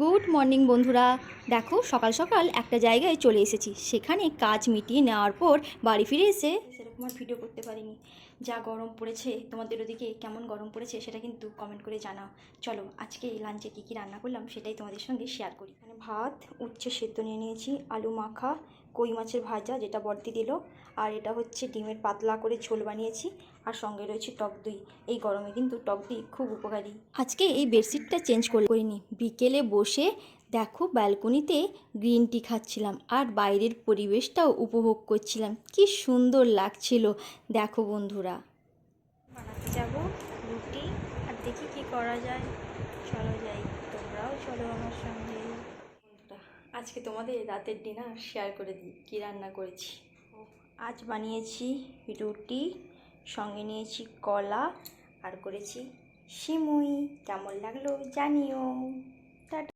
Good morning বন্ধুরা। দেখো সকাল সকাল একটা জায়গায় চলে এসেছি, সেখানে কাজ মিটিয়ে নেওয়ার পর বাড়ি ফিরে এসে সেরকম আর ভিডিও করতে পারিনি। যা গরম পড়েছে, তোমাদের ওদিকে কেমন গরম পড়েছে সেটা কিন্তু কমেন্ট করে জানাও। চলো আজকে লাঞ্চে কী কী রান্না করলাম সেটাই তোমাদের সঙ্গে শেয়ার করি। এখানে ভাত, উচ্ছে সেদ্ধ নিয়ে নিয়েছি, আলু মাখা, কই মাছের ভাজা যেটা বর্দি দিল, আর এটা হচ্ছে ডিমের পাতলা করে ঝোল বানিয়েছি, আর সঙ্গে রয়েছে টক দই। এই গরমে কিন্তু টক দই খুব উপকারী। আজকে এই বেডশিটটা চেঞ্জ করিনি, বিকেলে বসে দেখো ব্যালকনিতে গ্রিন টি খাচ্ছিলাম আর বাইরের পরিবেশটাও উপভোগ করছিলাম, কি সুন্দর লাগছিল। দেখো বন্ধুরা, বানাতে যাব রুটি, আর দেখি কি করা যায়। চলো যাই, তোমরাও চলো আমার সঙ্গে। আজকে তোমাদের রাতের ডিনার শেয়ার করে দিই, কী রান্না করেছি। আজ বানিয়েছি রুটি, সঙ্গে নিয়েছি কলা, আর করেছি সিমুই। কেমন লাগলো জানিও। টাটা।